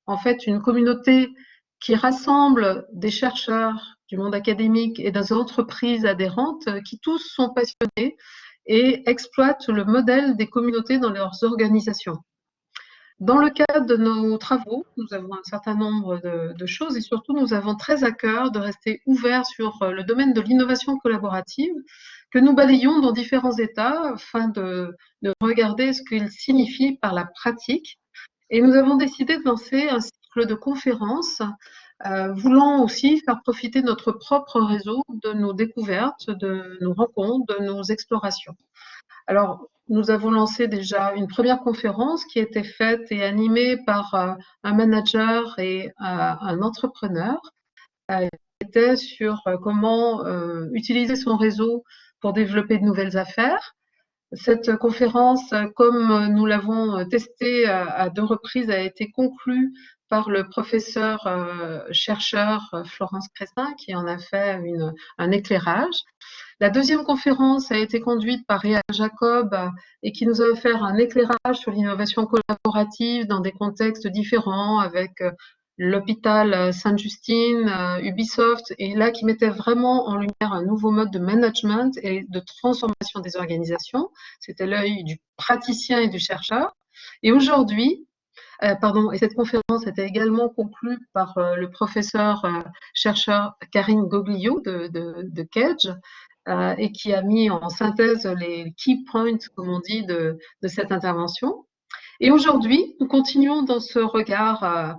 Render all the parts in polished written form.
en fait une communauté qui rassemble des chercheurs du monde académique et des entreprises adhérentes qui tous sont passionnés et exploitent le modèle des communautés dans leurs organisations. Dans le cadre de nos travaux, nous avons un certain nombre de choses et surtout nous avons très à cœur de rester ouverts sur le domaine de l'innovation collaborative que nous balayons dans différents états afin de regarder ce qu'il signifie par la pratique. Et nous avons décidé de lancer un cycle de conférences voulant aussi faire profiter notre propre réseau de nos découvertes, de nos rencontres, de nos explorations. Alors, nous avons lancé déjà une première conférence qui était faite et animée par un manager et un entrepreneur. Qui était sur comment utiliser son réseau pour développer de nouvelles affaires. Cette conférence, comme nous l'avons testée à 2 reprises, a été conclue par le professeur chercheur Florence Cressin qui en a fait un éclairage. La deuxième conférence a été conduite par Réal Jacob et qui nous a offert un éclairage sur l'innovation collaborative dans des contextes différents avec l'hôpital Sainte-Justine, Ubisoft, et là qui mettait vraiment en lumière un nouveau mode de management et de transformation des organisations. C'était l'œil du praticien et du chercheur. Et aujourd'hui, et cette conférence était également conclue par le professeur chercheur Karine Goglio de Cage, et qui a mis en synthèse les key points, comme on dit, de cette intervention. Et aujourd'hui, nous continuons dans ce regard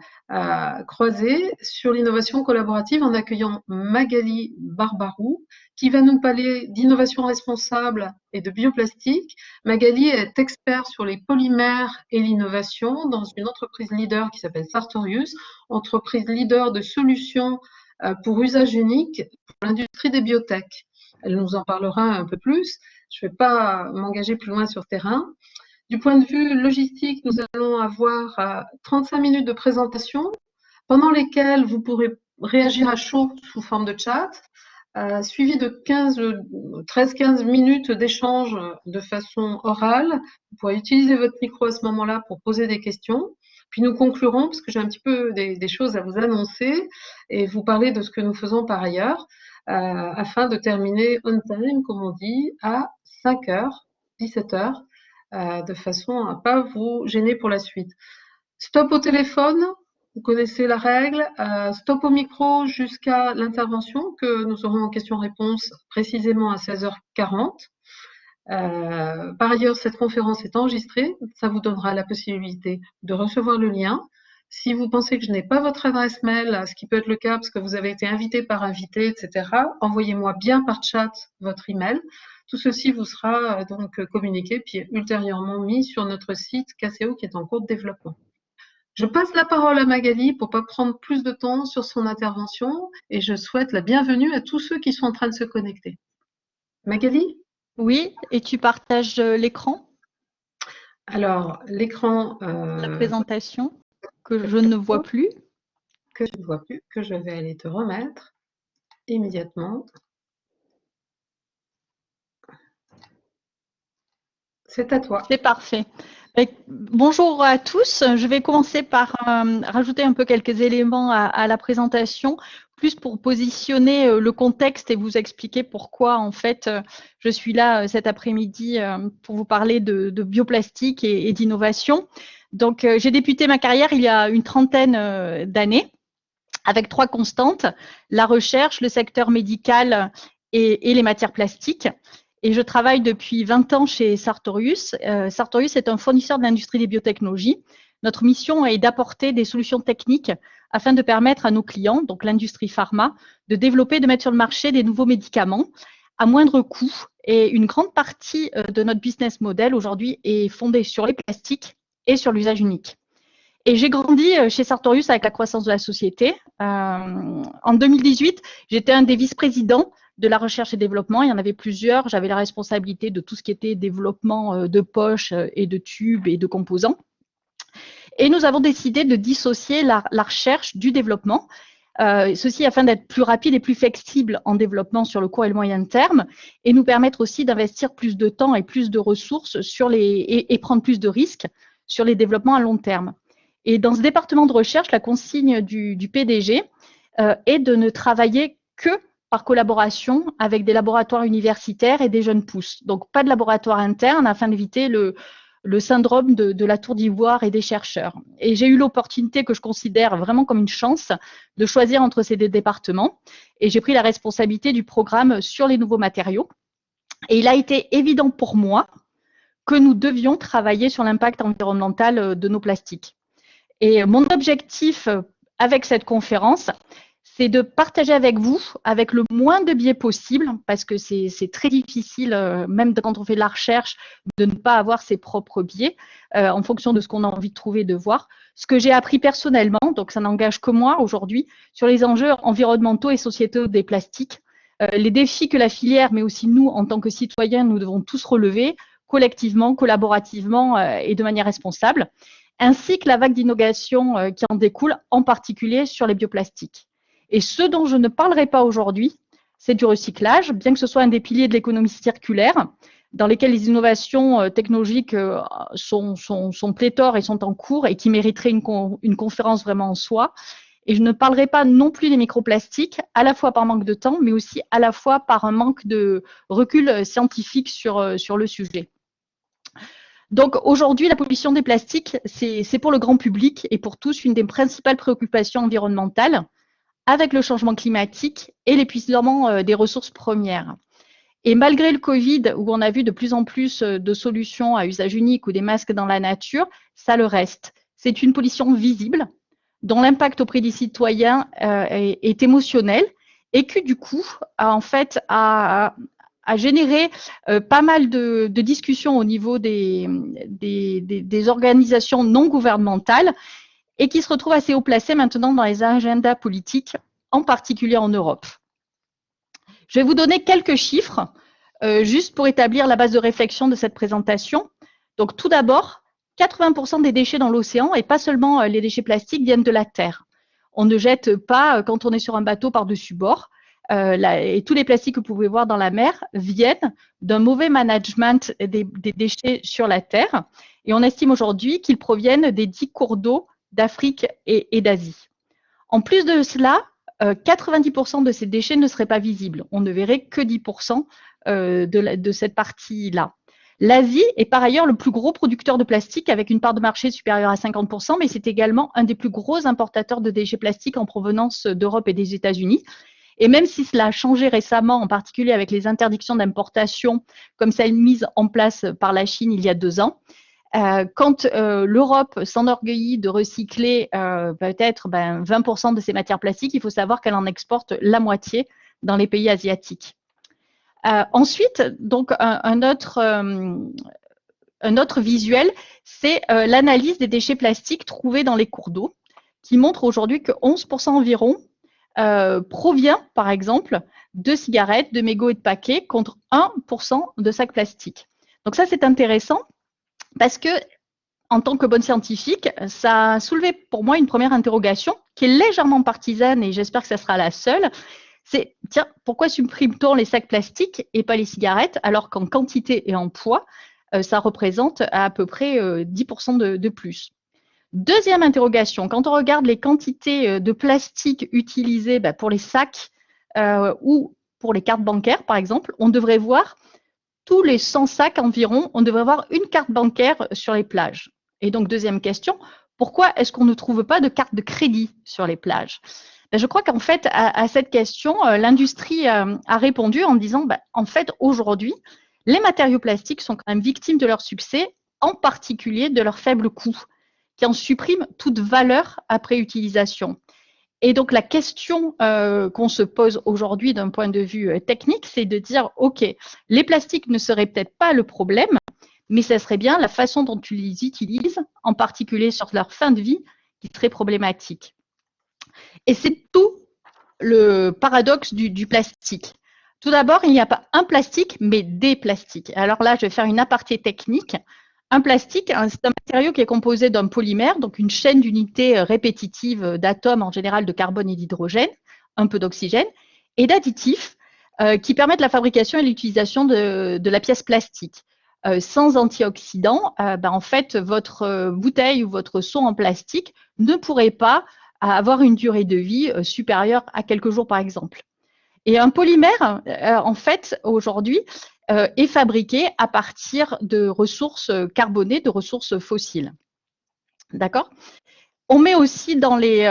croisé sur l'innovation collaborative en accueillant Magali Barbarou, qui va nous parler d'innovation responsable et de bioplastique. Magali est experte sur les polymères et l'innovation dans une entreprise leader qui s'appelle Sartorius, entreprise leader de solutions pour usage unique pour l'industrie des biotech. Elle nous en parlera un peu plus. Je ne vais pas m'engager plus loin sur le terrain. Du point de vue logistique, nous allons avoir 35 minutes de présentation, pendant lesquelles vous pourrez réagir à chaud sous forme de chat, suivi de 13-15 minutes d'échange de façon orale. Vous pourrez utiliser votre micro à ce moment-là pour poser des questions. Puis nous conclurons, parce que j'ai un petit peu des choses à vous annoncer et vous parler de ce que nous faisons par ailleurs, afin de terminer on time, comme on dit, à 5h, 17h, de façon à ne pas vous gêner pour la suite. Stop au téléphone, vous connaissez la règle. Stop au micro jusqu'à l'intervention que nous aurons en question-réponse précisément à 16h40. Par ailleurs, cette conférence est enregistrée. Ça vous donnera la possibilité de recevoir le lien. Si vous pensez que je n'ai pas votre adresse mail, ce qui peut être le cas parce que vous avez été invité par invité, etc., envoyez-moi bien par chat votre email. Tout ceci vous sera donc communiqué puis ultérieurement mis sur notre site KCO qui est en cours de développement. Je passe la parole à Magali pour ne pas prendre plus de temps sur son intervention et je souhaite la bienvenue à tous ceux qui sont en train de se connecter. Magali ? Oui, et tu partages l'écran? Alors, l'écran… La présentation, que je ne vois plus. Que je ne vois plus, que je vais aller te remettre immédiatement. C'est à toi. C'est parfait. Bonjour à tous. Je vais commencer par rajouter un peu quelques éléments à la présentation, plus pour positionner le contexte et vous expliquer pourquoi, en fait, je suis là cet après-midi pour vous parler de bioplastique et d'innovation. Donc, j'ai débuté ma carrière il y a une trentaine d'années avec 3 constantes, la recherche, le secteur médical et les matières plastiques. Et je travaille depuis 20 ans chez Sartorius. Sartorius est un fournisseur de l'industrie des biotechnologies. Notre mission est d'apporter des solutions techniques afin de permettre à nos clients, donc l'industrie pharma, de développer, de mettre sur le marché des nouveaux médicaments à moindre coût. Et une grande partie de notre business model aujourd'hui est fondée sur les plastiques et sur l'usage unique. Et j'ai grandi chez Sartorius avec la croissance de la société. En 2018, j'étais un des vice-présidents de la recherche et développement. Il y en avait plusieurs. J'avais la responsabilité de tout ce qui était développement de poches et de tubes et de composants. Et nous avons décidé de dissocier la recherche du développement. Ceci afin d'être plus rapide et plus flexible en développement sur le court et le moyen terme et nous permettre aussi d'investir plus de temps et plus de ressources sur et prendre plus de risques sur les développements à long terme. Et dans ce département de recherche, la consigne du PDG est de ne travailler que par collaboration avec des laboratoires universitaires et des jeunes pousses. Donc, pas de laboratoire interne afin d'éviter le syndrome de la tour d'ivoire et des chercheurs. Et j'ai eu l'opportunité, que je considère vraiment comme une chance, de choisir entre ces deux départements. Et j'ai pris la responsabilité du programme sur les nouveaux matériaux. Et il a été évident pour moi que nous devions travailler sur l'impact environnemental de nos plastiques. Et mon objectif avec cette conférence, c'est de partager avec vous, avec le moins de biais possible, parce que c'est très difficile, même quand on fait de la recherche, de ne pas avoir ses propres biais, en fonction de ce qu'on a envie de trouver et de voir. Ce que j'ai appris personnellement, donc ça n'engage que moi aujourd'hui, sur les enjeux environnementaux et sociétaux des plastiques, les défis que la filière, mais aussi nous, en tant que citoyens, nous devons tous relever, collectivement, collaborativement et de manière responsable, ainsi que la vague d'innovation qui en découle, en particulier sur les bioplastiques. Et ce dont je ne parlerai pas aujourd'hui, c'est du recyclage, bien que ce soit un des piliers de l'économie circulaire, dans lesquels les innovations technologiques sont pléthores et sont en cours et qui mériteraient une conférence vraiment en soi. Et je ne parlerai pas non plus des microplastiques, à la fois par manque de temps, mais aussi à la fois par un manque de recul scientifique sur le sujet. Donc aujourd'hui, la pollution des plastiques, c'est pour le grand public et pour tous une des principales préoccupations environnementales, avec le changement climatique et l'épuisement des ressources premières. Et malgré le Covid, où on a vu de plus en plus de solutions à usage unique ou des masques dans la nature, ça le reste. C'est une pollution visible, dont l'impact auprès des citoyens est émotionnel et qui, du coup, a généré pas mal de discussions au niveau des organisations non gouvernementales et qui se retrouvent assez haut placés maintenant dans les agendas politiques, en particulier en Europe. Je vais vous donner quelques chiffres, juste pour établir la base de réflexion de cette présentation. Donc, tout d'abord, 80% des déchets dans l'océan, et pas seulement les déchets plastiques, viennent de la terre. On ne jette pas, quand on est sur un bateau, par-dessus bord. Et tous les plastiques que vous pouvez voir dans la mer viennent d'un mauvais management des déchets sur la terre. Et on estime aujourd'hui qu'ils proviennent des 10 cours d'eau d'Afrique et d'Asie. En plus de cela, 90% de ces déchets ne seraient pas visibles. On ne verrait que 10% de cette partie-là. L'Asie est par ailleurs le plus gros producteur de plastique avec une part de marché supérieure à 50%, mais c'est également un des plus gros importateurs de déchets plastiques en provenance d'Europe et des États-Unis. Et même si cela a changé récemment, en particulier avec les interdictions d'importation, comme celles mises en place par la Chine il y a 2 ans, quand l'Europe s'enorgueillit de recycler peut-être 20% de ses matières plastiques, il faut savoir qu'elle en exporte la moitié dans les pays asiatiques. Ensuite, donc un autre visuel, c'est l'analyse des déchets plastiques trouvés dans les cours d'eau, qui montre aujourd'hui que 11% environ provient, par exemple, de cigarettes, de mégots et de paquets, contre 1% de sacs plastiques. Donc ça, c'est intéressant parce que, en tant que bonne scientifique, ça a soulevé pour moi une première interrogation qui est légèrement partisane et j'espère que ça sera la seule. C'est, tiens, pourquoi supprime-t-on les sacs plastiques et pas les cigarettes alors qu'en quantité et en poids, ça représente à peu près 10% de plus. Deuxième interrogation, quand on regarde les quantités de plastique utilisées pour les sacs ou pour les cartes bancaires, par exemple, on devrait voir tous les 100 sacs environ, on devrait avoir une carte bancaire sur les plages. Et donc, deuxième question, pourquoi est-ce qu'on ne trouve pas de carte de crédit sur les plages? Je crois qu'en fait, à cette question, l'industrie a répondu en disant, en fait, aujourd'hui, les matériaux plastiques sont quand même victimes de leur succès, en particulier de leur faible coût, qui en supprime toute valeur après utilisation. Et donc, la question qu'on se pose aujourd'hui d'un point de vue technique, c'est de dire, OK, les plastiques ne seraient peut-être pas le problème, mais ce serait bien la façon dont tu les utilises, en particulier sur leur fin de vie, qui serait problématique. Et c'est tout le paradoxe du plastique. Tout d'abord, il n'y a pas un plastique, mais des plastiques. Alors là, je vais faire une aparté technique. Un plastique, c'est un matériau qui est composé d'un polymère, donc une chaîne d'unités répétitives d'atomes, en général de carbone et d'hydrogène, un peu d'oxygène, et d'additifs qui permettent la fabrication et l'utilisation de la pièce plastique. Sans antioxydants, en fait, votre bouteille ou votre seau en plastique ne pourrait pas avoir une durée de vie supérieure à quelques jours, par exemple. Et un polymère, en fait, aujourd'hui, est fabriqué à partir de ressources carbonées, de ressources fossiles. D'accord? On met aussi dans les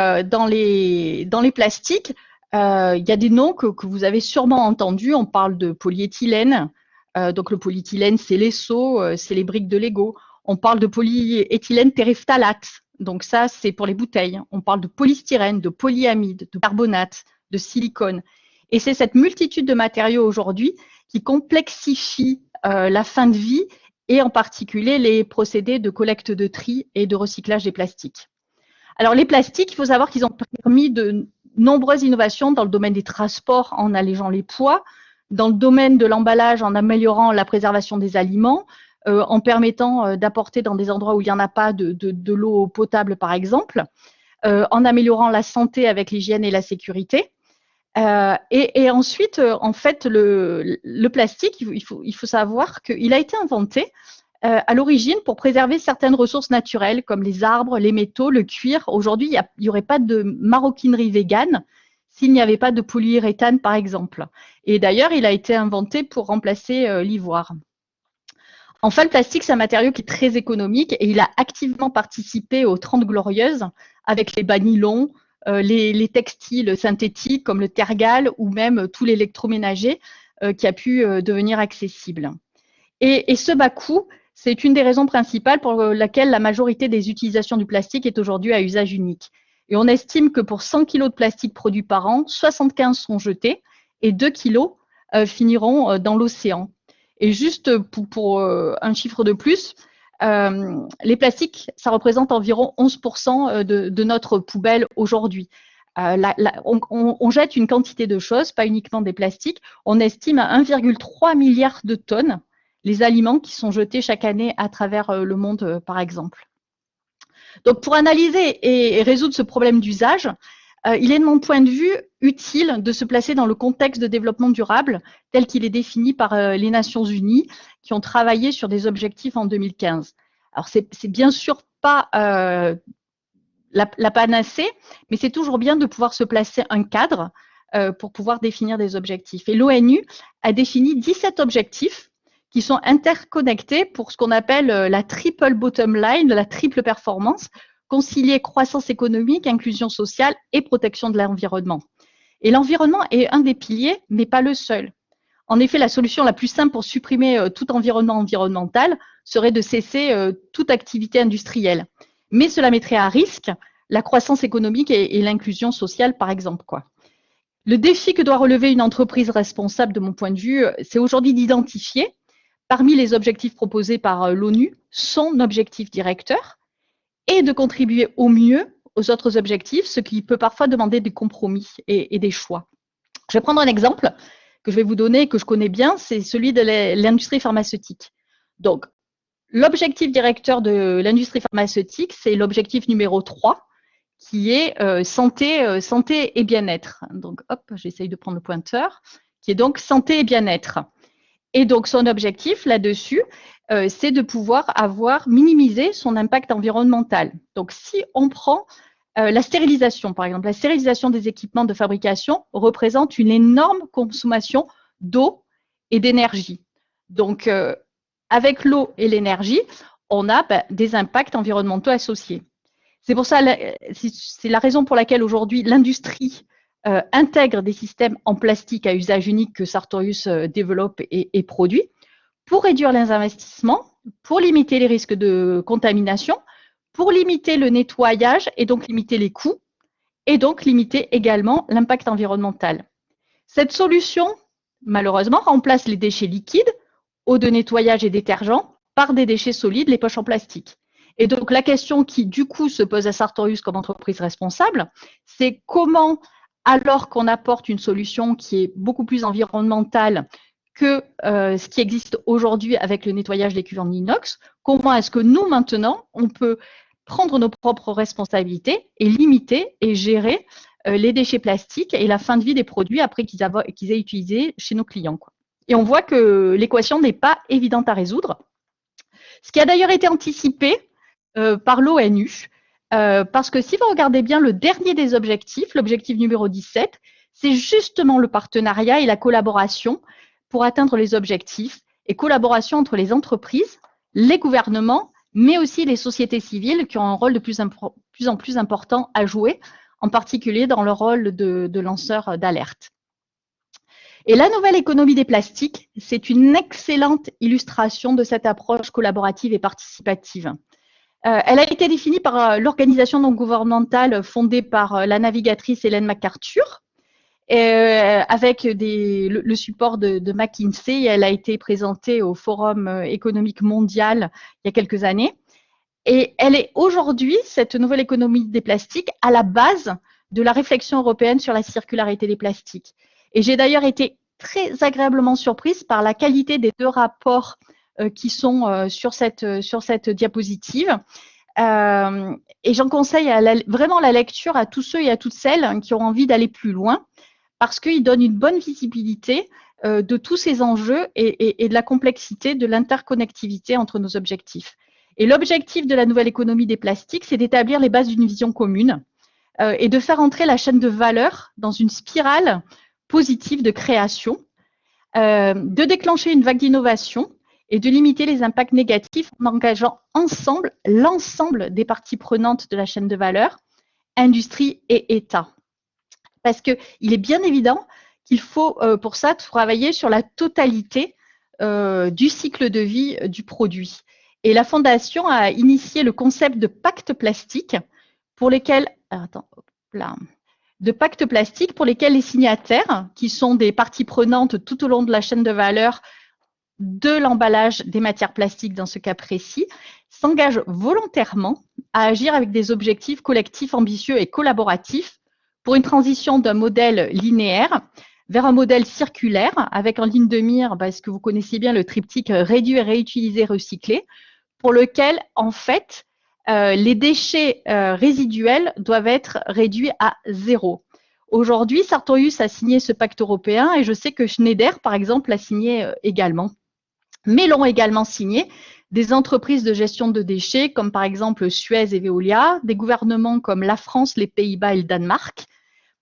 plastiques, il y a des noms que vous avez sûrement entendus. On parle de polyéthylène. Donc le polyéthylène, c'est les seaux, c'est les briques de Lego. On parle de polyéthylène terephthalate. Donc ça, c'est pour les bouteilles. On parle de polystyrène, de polyamide, de carbonate, de silicone. Et c'est cette multitude de matériaux aujourd'hui qui complexifie la fin de vie et en particulier les procédés de collecte de tri et de recyclage des plastiques. Alors les plastiques, il faut savoir qu'ils ont permis de nombreuses innovations dans le domaine des transports en allégeant les poids, dans le domaine de l'emballage en améliorant la préservation des aliments, en permettant d'apporter dans des endroits où il n'y en a pas de l'eau potable par exemple, en améliorant la santé avec l'hygiène et la sécurité. Et ensuite, en fait, le plastique, il faut savoir qu'il a été inventé à l'origine pour préserver certaines ressources naturelles comme les arbres, les métaux, le cuir. Aujourd'hui, il n'y aurait pas de maroquinerie végane s'il n'y avait pas de polyuréthane, par exemple. Et d'ailleurs, il a été inventé pour remplacer l'ivoire. Enfin, le plastique, c'est un matériau qui est très économique et il a activement participé aux 30 Glorieuses avec les bas nylons, les textiles synthétiques comme le tergal ou même tout l'électroménager qui a pu devenir accessible. Et ce bas coût, c'est une des raisons principales pour laquelle la majorité des utilisations du plastique est aujourd'hui à usage unique. Et on estime que pour 100 kg de plastique produits par an, 75 sont jetés et 2 kg finiront dans l'océan. Et juste pour un chiffre de plus, les plastiques, ça représente environ 11% de notre poubelle aujourd'hui. On jette une quantité de choses, pas uniquement des plastiques. On estime à 1,3 milliard de tonnes les aliments qui sont jetés chaque année à travers le monde, par exemple. Donc, pour analyser et résoudre ce problème d'usage, il est de mon point de vue utile de se placer dans le contexte de développement durable tel qu'il est défini par les Nations Unies qui ont travaillé sur des objectifs en 2015. Alors, c'est bien sûr pas la panacée, mais c'est toujours bien de pouvoir se placer un cadre pour pouvoir définir des objectifs. Et l'ONU a défini 17 objectifs qui sont interconnectés pour ce qu'on appelle la triple bottom line, la triple performance, concilier croissance économique, inclusion sociale et protection de l'environnement. Et l'environnement est un des piliers, mais pas le seul. En effet, la solution la plus simple pour supprimer tout environnement environnemental serait de cesser toute activité industrielle. Mais cela mettrait à risque la croissance économique et l'inclusion sociale, par exemple, quoi. Le défi que doit relever une entreprise responsable, de mon point de vue, c'est aujourd'hui d'identifier, parmi les objectifs proposés par l'ONU, son objectif directeur et de contribuer au mieux aux autres objectifs, ce qui peut parfois demander des compromis et des choix. Je vais prendre un exemple que je vais vous donner, que je connais bien, c'est celui de l'industrie pharmaceutique. Donc, l'objectif directeur de l'industrie pharmaceutique, c'est l'objectif numéro 3, qui est santé et bien-être. Donc, hop, j'essaye de prendre le pointeur, qui est donc santé et bien-être. Et donc, son objectif là-dessus, c'est de pouvoir minimiser son impact environnemental. Donc, si on prend la stérilisation, par exemple, la stérilisation des équipements de fabrication représente une énorme consommation d'eau et d'énergie. Donc, avec l'eau et l'énergie, on a des impacts environnementaux associés. C'est pour ça, c'est la raison pour laquelle aujourd'hui l'industrie intègre des systèmes en plastique à usage unique que Sartorius développe et produit pour réduire les investissements, pour limiter les risques de contamination, pour limiter le nettoyage et donc limiter les coûts et donc limiter également l'impact environnemental. Cette solution, malheureusement, remplace les déchets liquides, eau de nettoyage et détergents, par des déchets solides, les poches en plastique. Et donc la question qui du coup se pose à Sartorius comme entreprise responsable, c'est comment, alors qu'on apporte une solution qui est beaucoup plus environnementale que ce qui existe aujourd'hui avec le nettoyage des cuves en inox, comment est-ce que nous maintenant, on peut prendre nos propres responsabilités et limiter et gérer les déchets plastiques et la fin de vie des produits après qu'ils aient utilisé chez nos clients, quoi. Et on voit que l'équation n'est pas évidente à résoudre. Ce qui a d'ailleurs été anticipé par l'ONU Parce que si vous regardez bien le dernier des objectifs, l'objectif numéro 17, c'est justement le partenariat et la collaboration pour atteindre les objectifs et collaboration entre les entreprises, les gouvernements, mais aussi les sociétés civiles qui ont un rôle de plus en plus important à jouer, en particulier dans le rôle de lanceurs d'alerte. Et la nouvelle économie des plastiques, c'est une excellente illustration de cette approche collaborative et participative. Elle a été définie par l'organisation non gouvernementale fondée par la navigatrice Hélène MacArthur, avec le support de McKinsey. Elle a été présentée au Forum économique mondial il y a quelques années. Et elle est aujourd'hui, cette nouvelle économie des plastiques, à la base de la réflexion européenne sur la circularité des plastiques. Et j'ai d'ailleurs été très agréablement surprise par la qualité des 2 rapports qui sont sur cette diapositive. Et j'en conseille vraiment la lecture à tous ceux et à toutes celles qui ont envie d'aller plus loin, parce qu'ils donnent une bonne visibilité de tous ces enjeux et de la complexité de l'interconnectivité entre nos objectifs. Et l'objectif de la nouvelle économie des plastiques, c'est d'établir les bases d'une vision commune et de faire entrer la chaîne de valeur dans une spirale positive de création, de déclencher une vague d'innovation et de limiter les impacts négatifs en engageant ensemble l'ensemble des parties prenantes de la chaîne de valeur, industrie et État. Parce qu'il est bien évident qu'il faut pour ça travailler sur la totalité du cycle de vie du produit. Et la Fondation a initié le concept de pacte plastique pour lesquels, les signataires, qui sont des parties prenantes tout au long de la chaîne de valeur de l'emballage des matières plastiques dans ce cas précis, s'engagent volontairement à agir avec des objectifs collectifs ambitieux et collaboratifs pour une transition d'un modèle linéaire vers un modèle circulaire avec en ligne de mire, parce que vous connaissez bien le triptyque réduire, réutiliser, recycler, pour lequel, en fait, les déchets résiduels doivent être réduits à 0. Aujourd'hui, Sartorius a signé ce pacte européen et je sais que Schneider, par exemple, l'a signé également. Mais l'ont également signé des entreprises de gestion de déchets comme par exemple Suez et Veolia, des gouvernements comme la France, les Pays-Bas et le Danemark,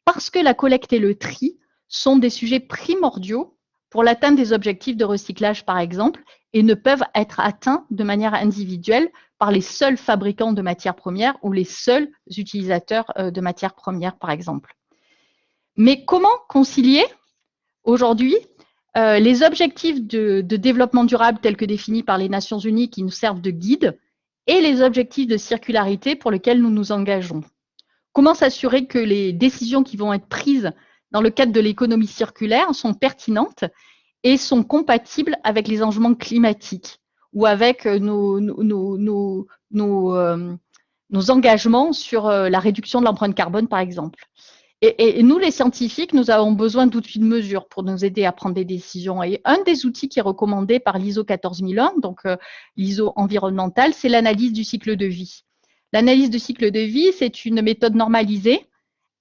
parce que la collecte et le tri sont des sujets primordiaux pour l'atteinte des objectifs de recyclage, par exemple, et ne peuvent être atteints de manière individuelle par les seuls fabricants de matières premières ou les seuls utilisateurs de matières premières, par exemple. Mais comment concilier aujourd'hui les objectifs de développement durable tels que définis par les Nations Unies qui nous servent de guide et les objectifs de circularité pour lesquels nous nous engageons? Comment s'assurer que les décisions qui vont être prises dans le cadre de l'économie circulaire sont pertinentes et sont compatibles avec les engagements climatiques ou avec nos engagements sur la réduction de l'empreinte carbone, par exemple. Et nous, les scientifiques, nous avons besoin d'outils de mesure pour nous aider à prendre des décisions. Et un des outils qui est recommandé par l'ISO 14001, donc l'ISO environnemental, c'est l'analyse du cycle de vie. L'analyse du cycle de vie, c'est une méthode normalisée,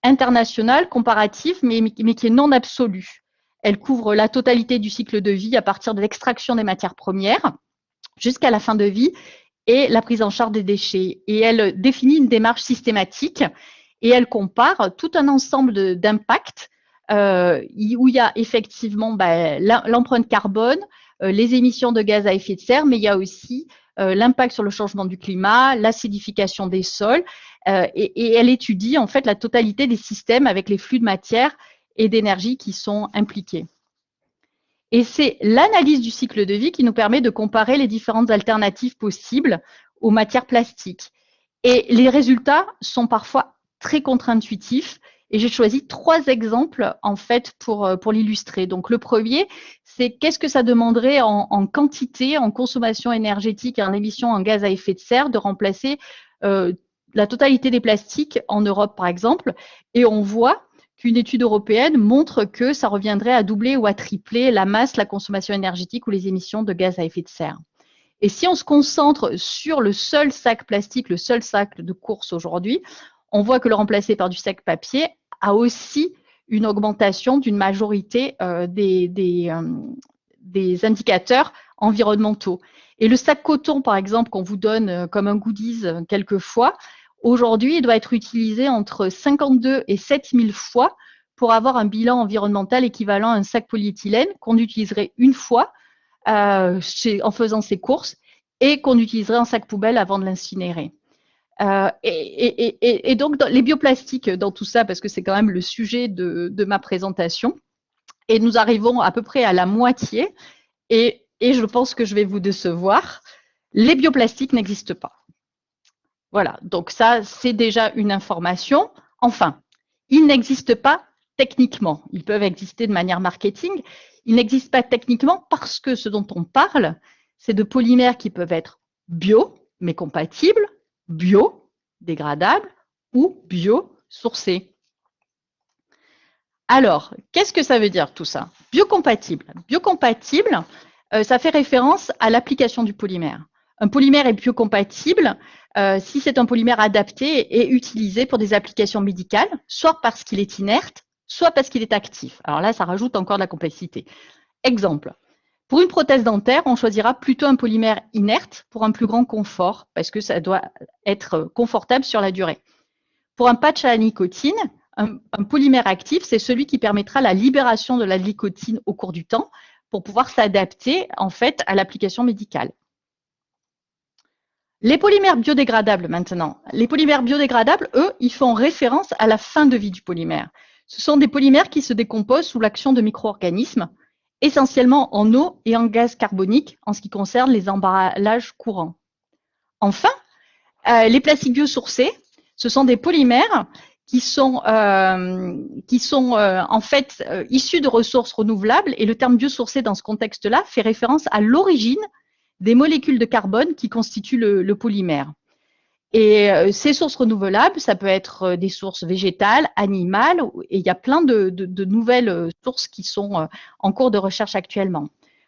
internationale, comparative, mais qui est non absolue. Elle couvre la totalité du cycle de vie à partir de l'extraction des matières premières jusqu'à la fin de vie et la prise en charge des déchets. Et elle définit une démarche systématique et elle compare tout un ensemble d'impacts où il y a effectivement l'empreinte carbone, les émissions de gaz à effet de serre, mais il y a aussi l'impact sur le changement du climat, l'acidification des sols, et elle étudie en fait la totalité des systèmes avec les flux de matière et d'énergie qui sont impliqués. Et c'est l'analyse du cycle de vie qui nous permet de comparer les différentes alternatives possibles aux matières plastiques. Et les résultats sont parfois très contre-intuitifs. Et j'ai choisi 3 exemples en fait pour l'illustrer. Donc le premier, c'est qu'est-ce que ça demanderait en quantité, en consommation énergétique et en émissions en gaz à effet de serre de remplacer la totalité des plastiques en Europe par exemple. Et on voit qu'une étude européenne montre que ça reviendrait à doubler ou à tripler la masse, la consommation énergétique ou les émissions de gaz à effet de serre. Et si on se concentre sur le seul sac plastique, le seul sac de course aujourd'hui, on voit que le remplacer par du sac papier a aussi une augmentation d'une majorité des indicateurs environnementaux. Et le sac coton, par exemple, qu'on vous donne comme un goodies quelquefois, Aujourd'hui, il doit être utilisé entre 52 et 7000 fois pour avoir un bilan environnemental équivalent à un sac polyéthylène qu'on utiliserait une fois en faisant ses courses et qu'on utiliserait en sac poubelle avant de l'incinérer. Et donc, les bioplastiques dans tout ça, parce que c'est quand même le sujet de ma présentation, et nous arrivons à peu près à la moitié, et je pense que je vais vous décevoir, les bioplastiques n'existent pas. Voilà, donc ça, c'est déjà une information. Enfin, ils n'existent pas techniquement. Ils peuvent exister de manière marketing. Ils n'existent pas techniquement parce que ce dont on parle, c'est de polymères qui peuvent être bio, mais compatibles, bio, dégradables ou bio-sourcés. Alors, qu'est-ce que ça veut dire tout ça? Biocompatible. Biocompatible, ça fait référence à l'application du polymère. Un polymère est biocompatible si c'est un polymère adapté et utilisé pour des applications médicales, soit parce qu'il est inerte, soit parce qu'il est actif. Alors là, ça rajoute encore de la complexité. Exemple, pour une prothèse dentaire, on choisira plutôt un polymère inerte pour un plus grand confort, parce que ça doit être confortable sur la durée. Pour un patch à la nicotine, un polymère actif, c'est celui qui permettra la libération de la nicotine au cours du temps pour pouvoir s'adapter en fait à l'application médicale. Les polymères biodégradables maintenant. Les polymères biodégradables, eux, ils font référence à la fin de vie du polymère. Ce sont des polymères qui se décomposent sous l'action de micro-organismes, essentiellement en eau et en gaz carbonique en ce qui concerne les emballages courants. Enfin, les plastiques biosourcés, ce sont des polymères qui sont en fait issus de ressources renouvelables, et le terme biosourcé dans ce contexte-là fait référence à l'origine des molécules de carbone qui constituent le polymère. Et ces sources renouvelables, ça peut être des sources végétales, animales, et il y a plein de nouvelles sources qui sont en cours de recherche actuellement.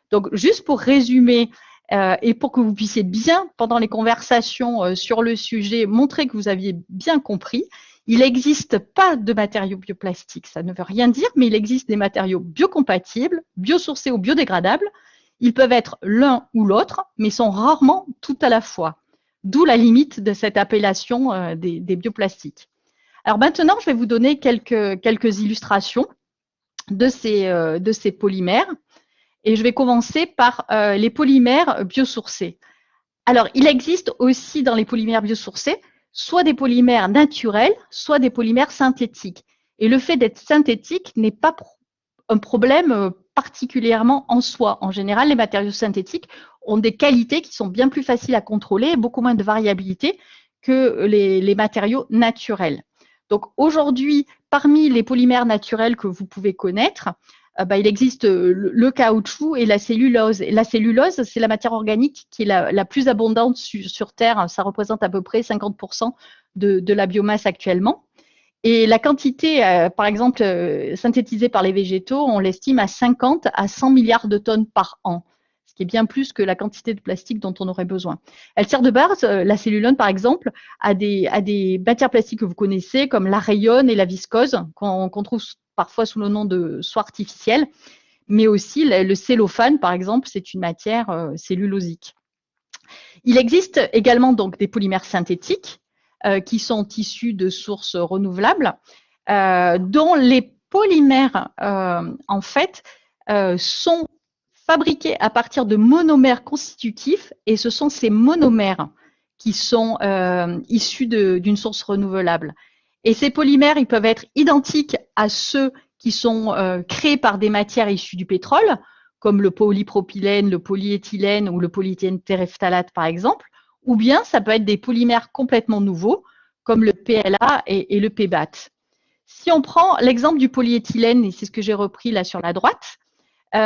Donc, juste pour résumer, et pour que vous puissiez bien, pendant les conversations sur le sujet, montrer que vous aviez bien compris, il n'existe pas de matériaux bioplastiques. Ça ne veut rien dire, mais il existe des matériaux biocompatibles, biosourcés ou biodégradables. Ils peuvent être l'un ou l'autre, mais sont rarement tout à la fois. D'où la limite de cette appellation des bioplastiques. Alors maintenant, je vais vous donner quelques illustrations de ces polymères. Et je vais commencer par les polymères biosourcés. Alors, il existe aussi dans les polymères biosourcés soit des polymères naturels, soit des polymères synthétiques. Et le fait d'être synthétique n'est pas un problème particulièrement en soi. En général, les matériaux synthétiques ont des qualités qui sont bien plus faciles à contrôler et beaucoup moins de variabilité que les matériaux naturels. Donc aujourd'hui, parmi les polymères naturels que vous pouvez connaître, il existe le caoutchouc et la cellulose. Et la cellulose, c'est la matière organique qui est la plus abondante sur Terre. Ça représente à peu près 50% de la biomasse actuellement. Et la quantité, par exemple, synthétisée par les végétaux, on l'estime à 50 à 100 milliards de tonnes par an, ce qui est bien plus que la quantité de plastique dont on aurait besoin. Elle sert de base, la cellulose par exemple, à des matières plastiques que vous connaissez, comme la rayonne et la viscose, qu'on trouve parfois sous le nom de soie artificielle, mais aussi le cellophane, par exemple, c'est une matière cellulosique. Il existe également donc des polymères synthétiques qui sont issus de sources renouvelables, dont les polymères, en fait, sont fabriqués à partir de monomères constitutifs, et ce sont ces monomères qui sont issus d'une source renouvelable. Et ces polymères, ils peuvent être identiques à ceux qui sont créés par des matières issues du pétrole, comme le polypropylène, le polyéthylène ou le polyéthylène terephthalate, par exemple, ou bien ça peut être des polymères complètement nouveaux, comme le PLA et le PBAT. Si on prend l'exemple du polyéthylène, et c'est ce que j'ai repris là sur la droite, comme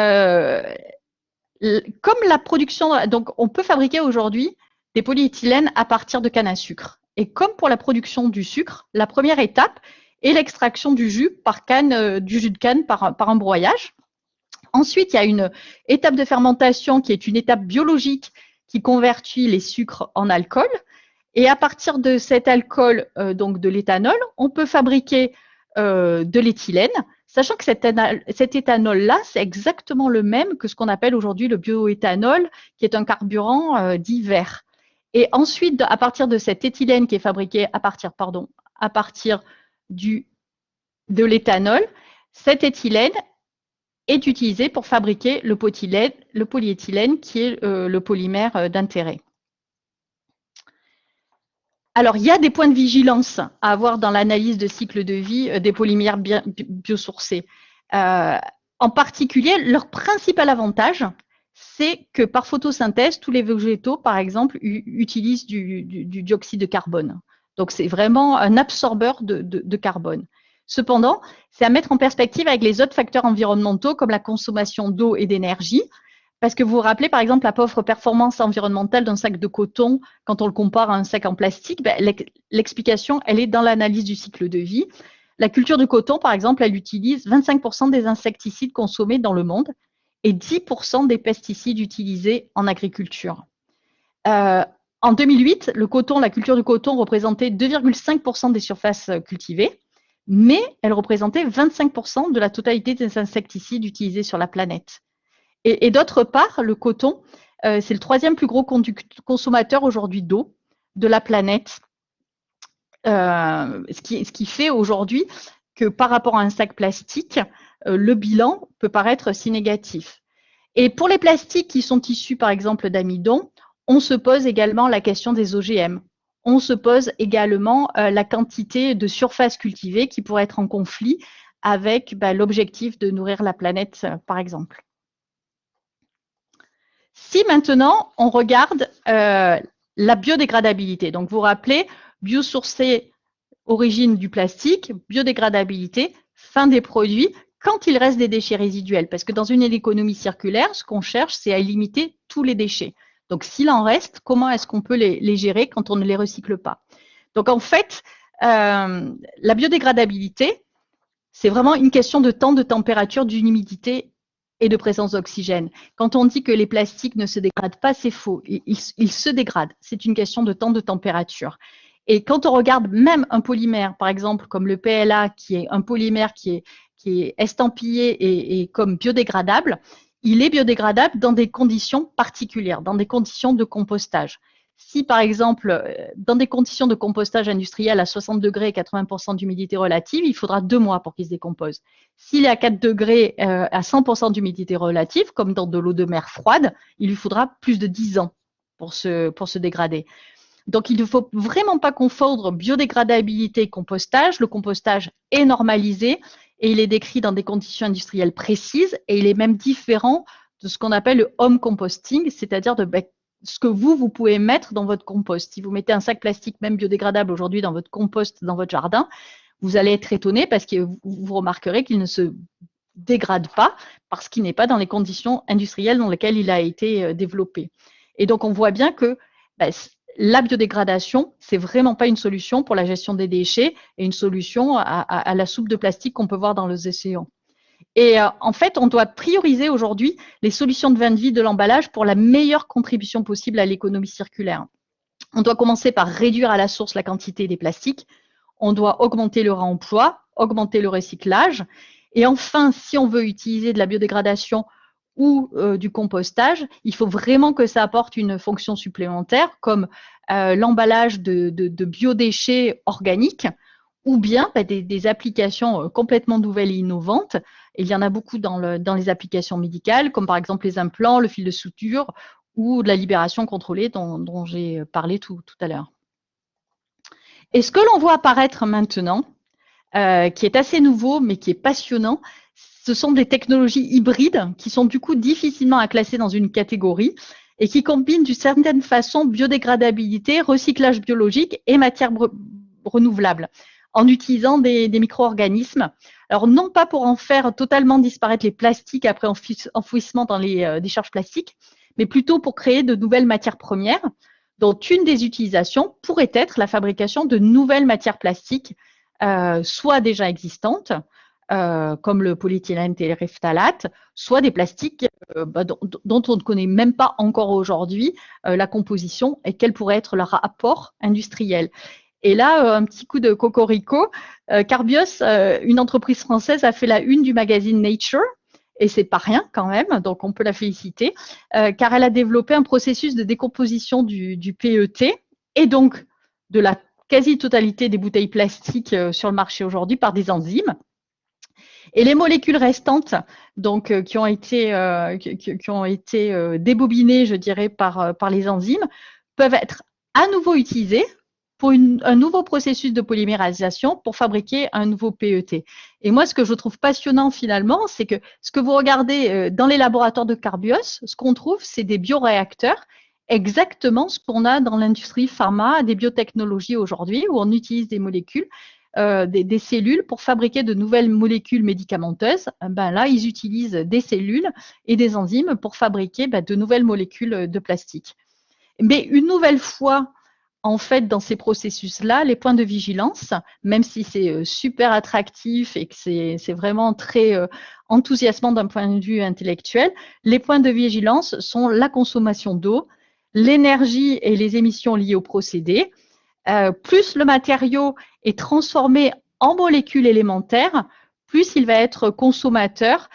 la production, donc on peut fabriquer aujourd'hui des polyéthylènes à partir de canne à sucre. Et comme pour la production du sucre, la première étape est l'extraction du jus de canne par un broyage. Ensuite, il y a une étape de fermentation qui est une étape biologique qui convertit les sucres en alcool. Et à partir de cet alcool, donc de l'éthanol, on peut fabriquer de l'éthylène, sachant que cet éthanol-là, c'est exactement le même que ce qu'on appelle aujourd'hui le bioéthanol, qui est un carburant dit vert. Et ensuite, à partir de cette éthylène qui est fabriquée à partir de l'éthanol, cette éthylène est utilisée pour fabriquer le polyéthylène qui est le polymère d'intérêt. Alors, il y a des points de vigilance à avoir dans l'analyse de cycle de vie des polymères biosourcés. En particulier, leur principal avantage, c'est que par photosynthèse, tous les végétaux, par exemple, utilisent du dioxyde de carbone. Donc, c'est vraiment un absorbeur de carbone. Cependant, c'est à mettre en perspective avec les autres facteurs environnementaux comme la consommation d'eau et d'énergie. Parce que vous vous rappelez, par exemple, la pauvre performance environnementale d'un sac de coton, quand on le compare à un sac en plastique, l'explication, elle est dans l'analyse du cycle de vie. La culture de coton, par exemple, elle utilise 25% des insecticides consommés dans le monde et 10% des pesticides utilisés en agriculture. En 2008, la culture du coton représentait 2,5% des surfaces cultivées, mais elle représentait 25% de la totalité des insecticides utilisés sur la planète. Et d'autre part, le coton, c'est le troisième plus gros consommateur aujourd'hui d'eau de la planète. Ce qui fait aujourd'hui que par rapport à un sac plastique, le bilan peut paraître si négatif. Et pour les plastiques qui sont issus par exemple d'amidon, on se pose également la question des OGM. On se pose également la quantité de surface cultivée qui pourrait être en conflit avec l'objectif de nourrir la planète, par exemple. Si maintenant on regarde la biodégradabilité, donc vous vous rappelez, biosourcé, origine du plastique, biodégradabilité, fin des produits, quand il reste des déchets résiduels. Parce que dans une économie circulaire, ce qu'on cherche, c'est à limiter tous les déchets. Donc s'il en reste, comment est-ce qu'on peut les gérer quand on ne les recycle pas? Donc en fait, la biodégradabilité, c'est vraiment une question de temps, de température, d'humidité et de présence d'oxygène. Quand on dit que les plastiques ne se dégradent pas, c'est faux. Ils se dégradent. C'est une question de temps, de température. Et quand on regarde même un polymère, par exemple comme le PLA, qui est un polymère qui est estampillé et comme biodégradable, il est biodégradable dans des conditions particulières, dans des conditions de compostage. Si, par exemple, dans des conditions de compostage industriel à 60 degrés et 80% d'humidité relative, il faudra 2 mois pour qu'il se décompose. S'il est à 4 degrés à 100% d'humidité relative, comme dans de l'eau de mer froide, il lui faudra plus de 10 ans pour se dégrader. Donc, il ne faut vraiment pas confondre biodégradabilité et compostage. Le compostage est normalisé et il est décrit dans des conditions industrielles précises et il est même différent de ce qu'on appelle le home composting, c'est-à-dire de ce que vous pouvez mettre dans votre compost. Si vous mettez un sac plastique, même biodégradable aujourd'hui, dans votre compost, dans votre jardin, vous allez être étonné parce que vous remarquerez qu'il ne se dégrade pas parce qu'il n'est pas dans les conditions industrielles dans lesquelles il a été développé. Et donc, on voit bien que la biodégradation, c'est vraiment pas une solution pour la gestion des déchets et une solution à la soupe de plastique qu'on peut voir dans les océans. Et en fait, on doit prioriser aujourd'hui les solutions de fin de vie de l'emballage pour la meilleure contribution possible à l'économie circulaire. On doit commencer par réduire à la source la quantité des plastiques. On doit augmenter le réemploi, augmenter le recyclage. Et enfin, si on veut utiliser de la biodégradation ou du compostage, il faut vraiment que ça apporte une fonction supplémentaire comme l'emballage de biodéchets organiques ou bien des applications complètement nouvelles et innovantes. Et il y en a beaucoup dans les applications médicales, comme par exemple les implants, le fil de suture ou de la libération contrôlée dont j'ai parlé tout à l'heure. Et ce que l'on voit apparaître maintenant, qui est assez nouveau mais qui est passionnant, ce sont des technologies hybrides qui sont du coup difficilement à classer dans une catégorie et qui combinent d'une certaine façon biodégradabilité, recyclage biologique et matières renouvelables en utilisant des micro-organismes. Alors, non pas pour en faire totalement disparaître les plastiques après enfouissement dans les décharges plastiques, mais plutôt pour créer de nouvelles matières premières, dont une des utilisations pourrait être la fabrication de nouvelles matières plastiques, soit déjà existantes, comme le polyéthylène téréphtalate, soit des plastiques dont on ne connaît même pas encore aujourd'hui la composition et quel pourrait être leur apport industriel. Et là, un petit coup de cocorico, Carbios, une entreprise française, a fait la une du magazine Nature et c'est pas rien quand même, donc on peut la féliciter, car elle a développé un processus de décomposition du PET et donc de la quasi-totalité des bouteilles plastiques sur le marché aujourd'hui par des enzymes. Et les molécules restantes, donc qui ont été débobinées, je dirais, par les enzymes, peuvent être à nouveau utilisées pour un nouveau processus de polymérisation pour fabriquer un nouveau PET. Et moi, ce que je trouve passionnant finalement, c'est que ce que vous regardez dans les laboratoires de Carbios, ce qu'on trouve, c'est des bioréacteurs, exactement ce qu'on a dans l'industrie pharma, des biotechnologies aujourd'hui, où on utilise des molécules, des cellules pour fabriquer de nouvelles molécules médicamenteuses. Ben là, ils utilisent des cellules et des enzymes pour fabriquer de nouvelles molécules de plastique. Mais une nouvelle fois, en fait, dans ces processus-là, les points de vigilance, même si c'est super attractif et que c'est vraiment très enthousiasmant d'un point de vue intellectuel, les points de vigilance sont la consommation d'eau, l'énergie et les émissions liées au procédé. Plus le matériau est transformé en molécules élémentaires, plus il va être consommateur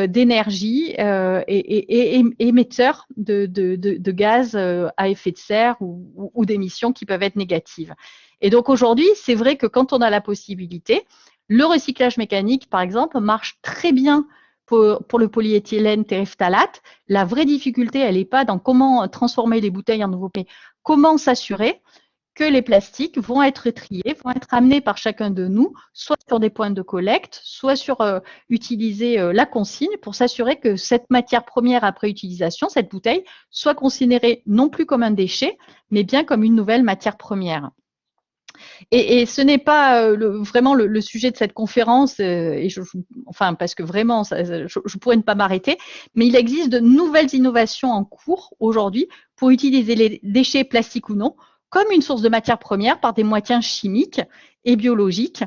d'énergie et émetteur de gaz à effet de serre ou d'émissions qui peuvent être négatives. Et donc aujourd'hui, c'est vrai que quand on a la possibilité, le recyclage mécanique, par exemple, marche très bien pour le polyéthylène terephthalate. La vraie difficulté, elle n'est pas dans comment transformer les bouteilles en nouveaux pays, comment s'assurer que les plastiques vont être triés, vont être amenés par chacun de nous, soit sur des points de collecte, soit sur utiliser la consigne pour s'assurer que cette matière première après utilisation, cette bouteille, soit considérée non plus comme un déchet, mais bien comme une nouvelle matière première. Et ce n'est pas vraiment le sujet de cette conférence, parce que vraiment, je pourrais ne pas m'arrêter, mais il existe de nouvelles innovations en cours aujourd'hui pour utiliser les déchets plastiques ou non comme une source de matière première par des moyens chimiques et biologiques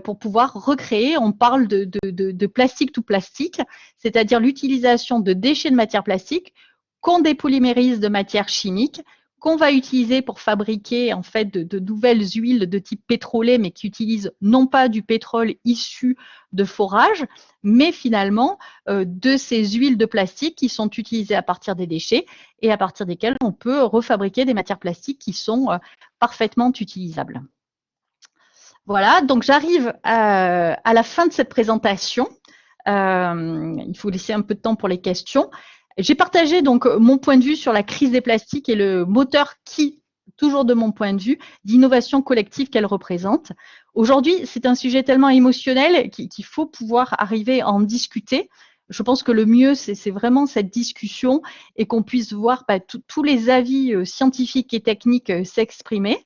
pour pouvoir recréer. On parle de plastique to plastique, c'est-à-dire l'utilisation de déchets de matière plastique qu'on dépolymérise de matière chimique, qu'on va utiliser pour fabriquer en fait de nouvelles huiles de type pétrolé, mais qui utilisent non pas du pétrole issu de forage, mais finalement de ces huiles de plastique qui sont utilisées à partir des déchets et à partir desquelles on peut refabriquer des matières plastiques qui sont parfaitement utilisables. Voilà, donc j'arrive à la fin de cette présentation. Il faut laisser un peu de temps pour les questions. J'ai partagé donc mon point de vue sur la crise des plastiques et le moteur qui, toujours de mon point de vue, d'innovation collective qu'elle représente. Aujourd'hui, c'est un sujet tellement émotionnel qu'il faut pouvoir arriver à en discuter. Je pense que le mieux, c'est vraiment cette discussion et qu'on puisse voir tous les avis scientifiques et techniques s'exprimer.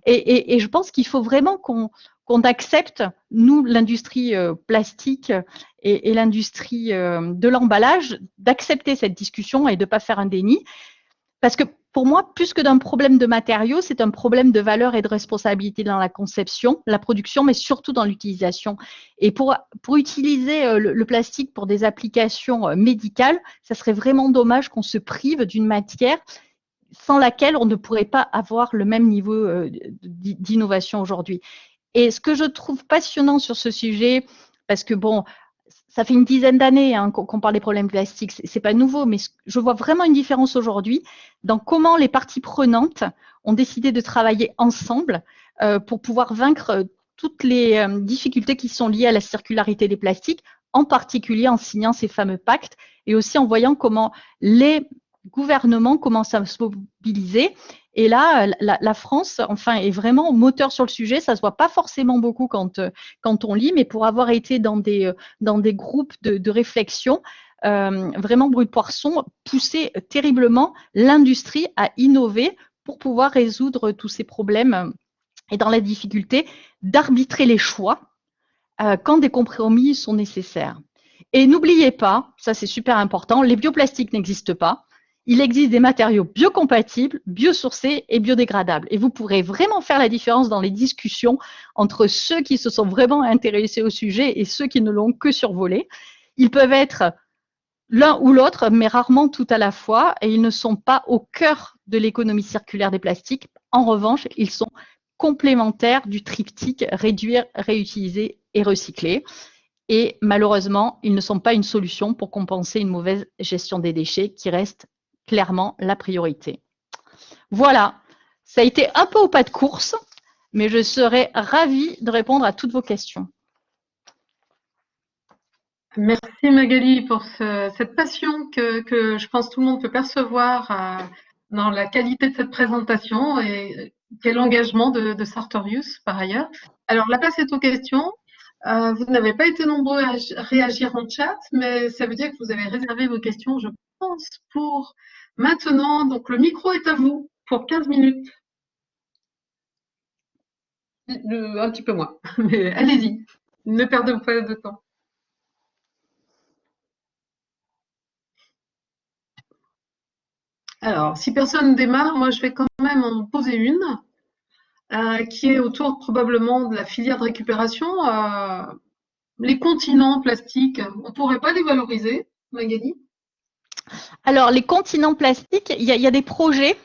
Et je pense qu'il faut vraiment qu'on accepte, nous, l'industrie plastique et l'industrie de l'emballage, d'accepter cette discussion et de ne pas faire un déni. Parce que pour moi, plus que d'un problème de matériaux, c'est un problème de valeur et de responsabilité dans la conception, la production, mais surtout dans l'utilisation. Et pour utiliser le plastique pour des applications médicales, ça serait vraiment dommage qu'on se prive d'une matière sans laquelle on ne pourrait pas avoir le même niveau d'innovation aujourd'hui. Et ce que je trouve passionnant sur ce sujet, parce que bon, ça fait une dizaine d'années qu'on parle des problèmes plastiques, c'est pas nouveau, mais je vois vraiment une différence aujourd'hui dans comment les parties prenantes ont décidé de travailler ensemble pour pouvoir vaincre toutes les difficultés qui sont liées à la circularité des plastiques, en particulier en signant ces fameux pactes et aussi en voyant comment les gouvernements commencent à se mobiliser. Et là, la France, est vraiment moteur sur le sujet. Ça se voit pas forcément beaucoup quand on lit, mais pour avoir été dans des groupes de réflexion, vraiment Brûle Poisson poussait terriblement l'industrie à innover pour pouvoir résoudre tous ces problèmes et dans la difficulté d'arbitrer les choix quand des compromis sont nécessaires. Et n'oubliez pas, ça c'est super important, les bioplastiques n'existent pas. Il existe des matériaux biocompatibles, biosourcés et biodégradables. Et vous pourrez vraiment faire la différence dans les discussions entre ceux qui se sont vraiment intéressés au sujet et ceux qui ne l'ont que survolé. Ils peuvent être l'un ou l'autre, mais rarement tout à la fois, et ils ne sont pas au cœur de l'économie circulaire des plastiques. En revanche, ils sont complémentaires du triptyque réduire, réutiliser et recycler. Et malheureusement, ils ne sont pas une solution pour compenser une mauvaise gestion des déchets qui reste clairement la priorité. Voilà, ça a été un peu au pas de course, mais je serais ravie de répondre à toutes vos questions. Merci Magali pour cette passion que je pense tout le monde peut percevoir dans la qualité de cette présentation et quel engagement de Sartorius par ailleurs. Alors la place est aux questions. Vous n'avez pas été nombreux à réagir en chat, mais ça veut dire que vous avez réservé vos questions, je pense, pour maintenant. Donc le micro est à vous pour 15 minutes. Un petit peu moins, mais allez-y, ne perdez pas de temps. Alors, si personne démarre, moi je vais quand même en poser une, qui est autour probablement de la filière de récupération. Les continents plastiques, on pourrait pas les valoriser, Magali? Alors, les continents plastiques, il y a des projets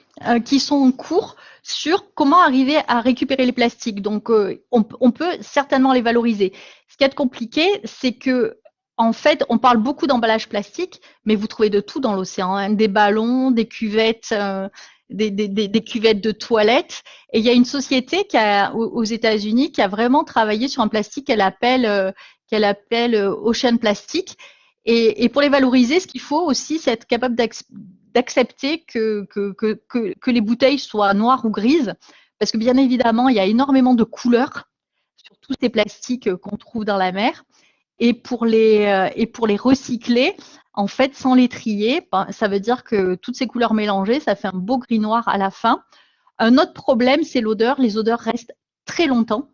qui sont en cours sur comment arriver à récupérer les plastiques. Donc, on peut certainement les valoriser. Ce qui est compliqué, c'est que, en fait, on parle beaucoup d'emballage plastique, mais vous trouvez de tout dans l'océan, hein, des ballons, des cuvettes, des cuvettes de toilettes. Et il y a une société aux États-Unis qui a vraiment travaillé sur un plastique qu'elle appelle Ocean Plastic. Et pour les valoriser, ce qu'il faut aussi, c'est être capable d'accepter que les bouteilles soient noires ou grises, parce que bien évidemment, il y a énormément de couleurs sur tous ces plastiques qu'on trouve dans la mer. Et pour les recycler, en fait, sans les trier, ça veut dire que toutes ces couleurs mélangées, ça fait un beau gris noir à la fin. Un autre problème, c'est l'odeur. Les odeurs restent très longtemps.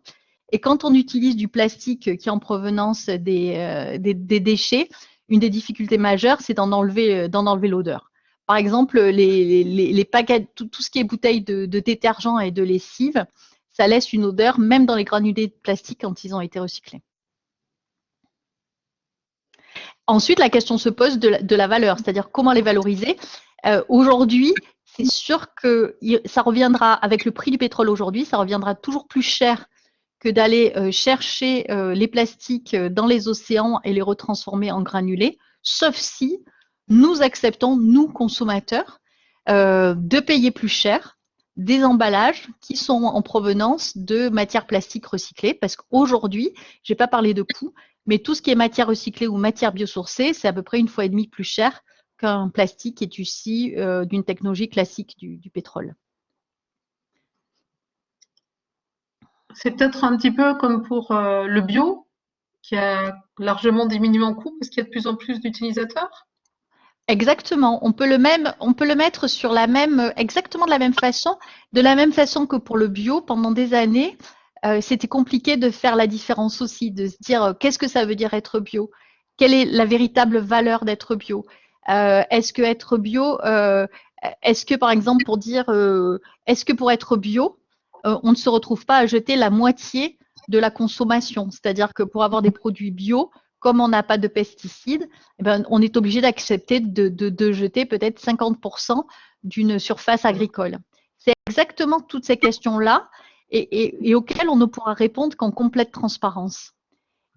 Et quand on utilise du plastique qui est en provenance des déchets, une des difficultés majeures, c'est d'en enlever l'odeur. Par exemple, les paquets, tout ce qui est bouteilles de détergent et de lessive, ça laisse une odeur, même dans les granulés de plastique quand ils ont été recyclés. Ensuite, la question se pose de la valeur, c'est-à-dire comment les valoriser. Aujourd'hui, c'est sûr que ça reviendra, avec le prix du pétrole aujourd'hui, ça reviendra toujours plus cher que d'aller chercher les plastiques dans les océans et les retransformer en granulés, sauf si nous acceptons, nous consommateurs, de payer plus cher des emballages qui sont en provenance de matières plastiques recyclées, parce qu'aujourd'hui, je n'ai pas parlé de coût, mais tout ce qui est matière recyclée ou matière biosourcée, c'est à peu près 1,5 fois plus cher qu'un plastique qui est issu d'une technologie classique du pétrole. C'est peut-être un petit peu comme pour le bio, qui a largement diminué en coût parce qu'il y a de plus en plus d'utilisateurs. Exactement. On peut le mettre sur exactement de la même façon que pour le bio. Pendant des années, c'était compliqué de faire la différence aussi, de se dire qu'est-ce que ça veut dire être bio? Quelle est la véritable valeur d'être bio? Est-ce que être bio, est-ce que par exemple est-ce que pour être bio, on ne se retrouve pas à jeter la moitié de la consommation? C'est-à-dire que pour avoir des produits bio, comme on n'a pas de pesticides, eh ben, on est obligé d'accepter de jeter peut-être 50% d'une surface agricole. C'est exactement toutes ces questions-là et auxquelles on ne pourra répondre qu'en complète transparence.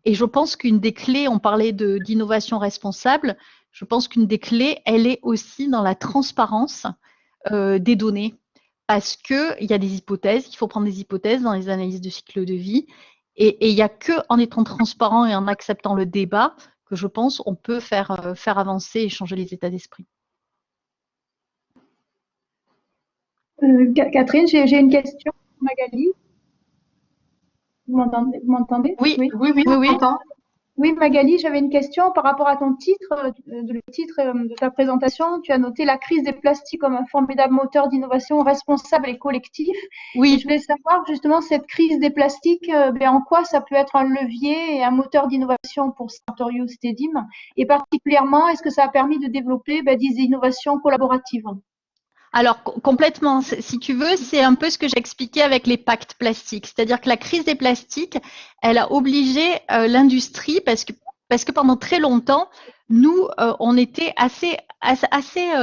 Et je pense qu'une des clés, on parlait d'innovation responsable, je pense qu'une des clés, elle est aussi dans la transparence des données. Parce qu'il y a des hypothèses, il faut prendre des hypothèses dans les analyses de cycle de vie. Et il n'y a qu'en étant transparent et en acceptant le débat que je pense on peut faire avancer et changer les états d'esprit. Catherine, j'ai une question pour Magali. Vous m'entendez? Oui, on m'entend. Oui, Magali, j'avais une question par rapport à ton titre, le titre de ta présentation. Tu as noté la crise des plastiques comme un formidable moteur d'innovation responsable et collectif. Oui. Et je voulais savoir justement cette crise des plastiques, en quoi ça peut être un levier et un moteur d'innovation pour Sartorius Tedim. Et particulièrement, est-ce que ça a permis de développer des innovations collaboratives? Alors complètement, si tu veux, c'est un peu ce que j'ai expliqué avec les pactes plastiques. C'est-à-dire que la crise des plastiques, elle a obligé l'industrie parce que pendant très longtemps, nous, on était assez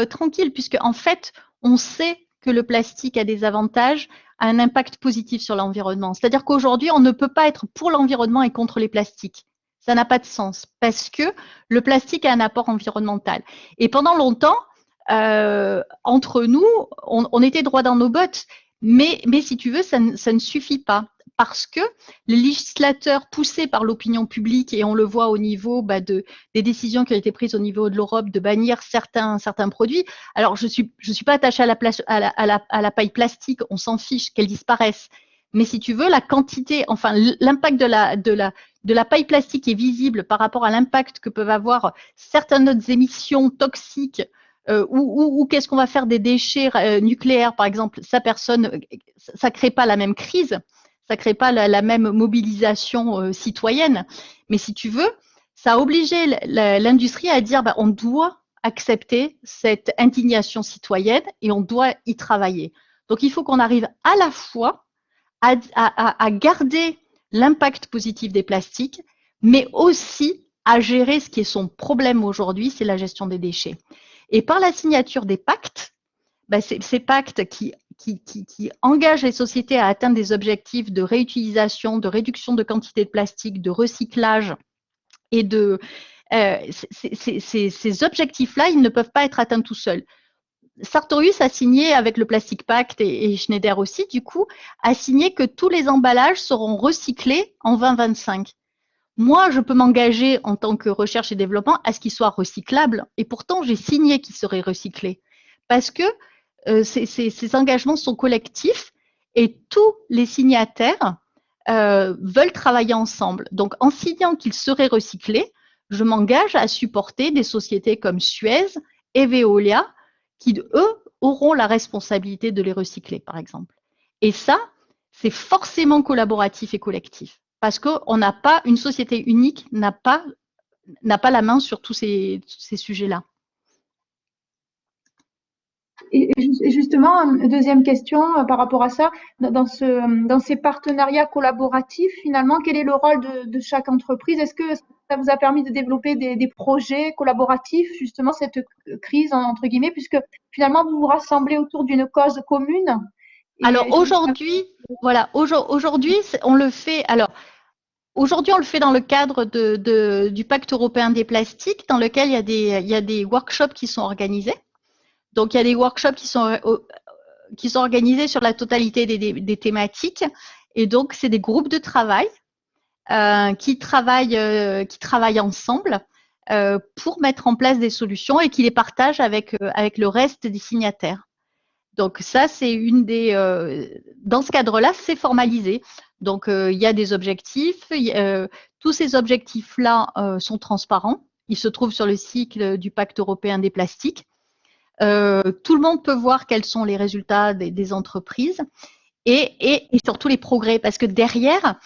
tranquille puisque en fait, on sait que le plastique a des avantages, a un impact positif sur l'environnement. C'est-à-dire qu'aujourd'hui, on ne peut pas être pour l'environnement et contre les plastiques. Ça n'a pas de sens parce que le plastique a un apport environnemental. Et pendant longtemps, entre nous, on était droit dans nos bottes. Mais si tu veux, ça ne suffit pas. Parce que les législateurs poussés par l'opinion publique, et on le voit au niveau des décisions qui ont été prises au niveau de l'Europe de bannir certains produits. Alors, je suis pas attachée à la paille plastique, on s'en fiche qu'elle disparaisse. Mais si tu veux, la quantité, enfin l'impact de la paille plastique est visible par rapport à l'impact que peuvent avoir certaines autres émissions toxiques ou qu'est-ce qu'on va faire des déchets nucléaires, par exemple, ça crée pas la même crise, ça crée pas la même mobilisation citoyenne. Mais si tu veux, ça a obligé l'industrie à dire on doit accepter cette indignation citoyenne et on doit y travailler. Donc il faut qu'on arrive à la fois à garder l'impact positif des plastiques, mais aussi à gérer ce qui est son problème aujourd'hui, c'est la gestion des déchets. Et par la signature des pactes, ces pactes qui engagent les sociétés à atteindre des objectifs de réutilisation, de réduction de quantité de plastique, de recyclage et de ces objectifs-là, ils ne peuvent pas être atteints tout seuls. Sartorius a signé avec le Plastic Pact et Schneider aussi, du coup, a signé que tous les emballages seront recyclés en 2025. Moi, je peux m'engager en tant que recherche et développement à ce qu'ils soient recyclables. Et pourtant, j'ai signé qu'ils seraient recyclés. Parce que ces engagements sont collectifs et tous les signataires veulent travailler ensemble. Donc, en signant qu'ils seraient recyclés, je m'engage à supporter des sociétés comme Suez et Veolia qui, eux, auront la responsabilité de les recycler, par exemple. Et ça, c'est forcément collaboratif et collectif. Parce qu'on n'a pas, une société unique n'a pas la main sur tous ces sujets-là. Et justement, deuxième question par rapport à ça, dans ces partenariats collaboratifs, finalement, quel est le rôle de chaque entreprise? Est-ce que ça vous a permis de développer des projets collaboratifs, justement, cette crise, entre guillemets, puisque finalement, vous vous rassemblez autour d'une cause commune? Alors aujourd'hui, voilà, aujourd'hui, on le fait. Alors, aujourd'hui, on le fait dans le cadre du Pacte européen des plastiques, dans lequel il y a des workshops qui sont organisés. Donc, il y a des workshops qui sont organisés sur la totalité des thématiques. Et donc, c'est des groupes de travail qui travaillent ensemble pour mettre en place des solutions et qui les partagent avec le reste des signataires. Donc ça, c'est une des. Dans ce cadre-là, c'est formalisé. Donc il y a des objectifs. Tous ces objectifs-là sont transparents. Ils se trouvent sur le cycle du Pacte européen des plastiques. Tout le monde peut voir quels sont les résultats des entreprises et surtout les progrès, parce que derrière,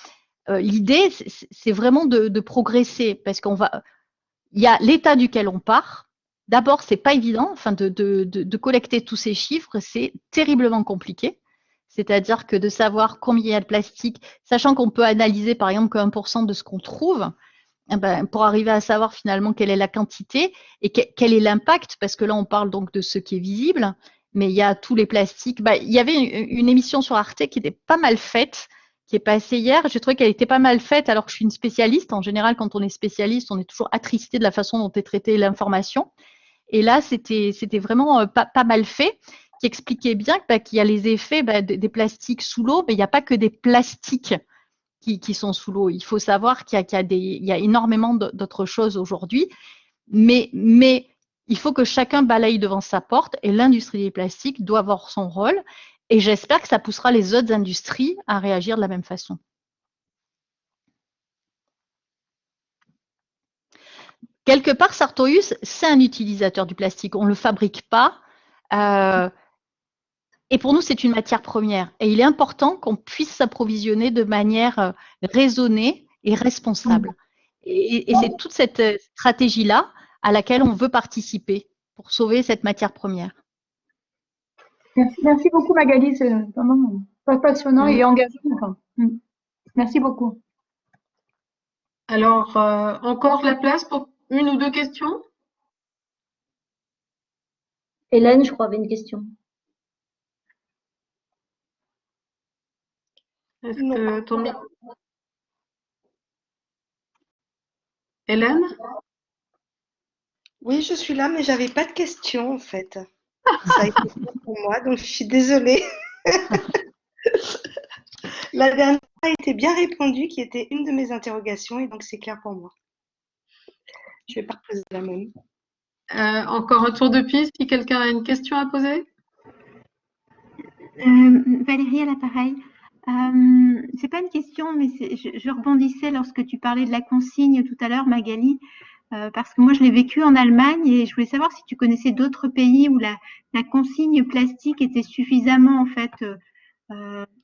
l'idée, c'est vraiment de progresser, parce il y a l'état duquel on part. D'abord, c'est pas évident, enfin, de collecter tous ces chiffres, c'est terriblement compliqué. C'est-à-dire que de savoir combien il y a de plastique, sachant qu'on peut analyser par exemple que 1% de ce qu'on trouve, pour arriver à savoir finalement quelle est la quantité et quel est l'impact, parce que là on parle donc de ce qui est visible, mais il y a tous les plastiques. Il y avait une émission sur Arte qui était pas mal faite, qui est passée hier. J'ai trouvé qu'elle était pas mal faite alors que je suis une spécialiste. En général, quand on est spécialiste, on est toujours attristé de la façon dont est traitée l'information. Et là, c'était vraiment pas mal fait, qui expliquait bien qu'il y a les effets des plastiques sous l'eau, mais il n'y a pas que des plastiques qui sont sous l'eau. Il faut savoir qu'il y a énormément d'autres choses aujourd'hui, mais il faut que chacun balaye devant sa porte et l'industrie des plastiques doit avoir son rôle. Et j'espère que ça poussera les autres industries à réagir de la même façon. Quelque part, Sartorius, c'est un utilisateur du plastique. On ne le fabrique pas. Et pour nous, c'est une matière première. Et il est important qu'on puisse s'approvisionner de manière raisonnée et responsable. Et c'est toute cette stratégie-là à laquelle on veut participer pour sauver cette matière première. Merci beaucoup Magali, c'est vraiment passionnant et engageant. Merci beaucoup. Alors, encore la place pour une ou deux questions? Hélène, je crois, avait une question. Est-ce que ton Hélène? Oui, je suis là, mais j'avais pas de questions en fait. Ça a été fait pour moi, donc je suis désolée. La dernière a été bien répondue, qui était une de mes interrogations, et donc c'est clair pour moi. Je vais pas reposer la même. Encore un tour de piste, si quelqu'un a une question à poser? Valérie à l'appareil. C'est pas une question, mais je rebondissais lorsque tu parlais de la consigne tout à l'heure, Magali, parce que moi je l'ai vécu en Allemagne et je voulais savoir si tu connaissais d'autres pays où la consigne plastique était suffisamment en fait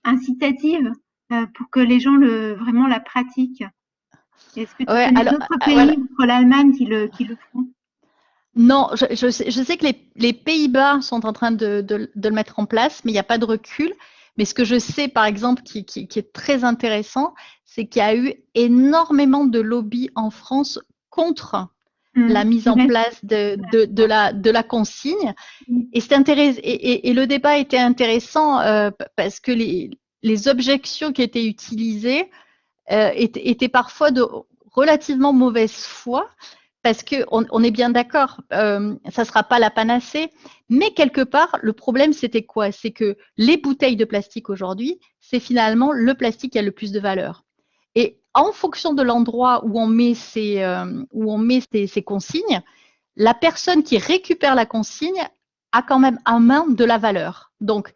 incitative pour que les gens vraiment la pratiquent. Est-ce que tu Ouais, connais alors, d'autres voilà. pays outre l'Allemagne qui le font? Non, je sais que les Pays-Bas sont en train de le mettre en place, mais il n'y a pas de recul. Mais ce que je sais, par exemple, qui est très intéressant, c'est qu'il y a eu énormément de lobbies en France contre la mise en Ouais. place de la consigne. Et, et le débat était intéressant parce que les objections qui étaient utilisées étaient parfois de relativement mauvaise foi, parce qu'on est bien d'accord, ça ne sera pas la panacée, mais quelque part, le problème, c'était quoi? C'est que les bouteilles de plastique aujourd'hui, c'est finalement le plastique qui a le plus de valeur. Et en fonction de l'endroit où on met ces consignes, la personne qui récupère la consigne a quand même en main de la valeur. Donc,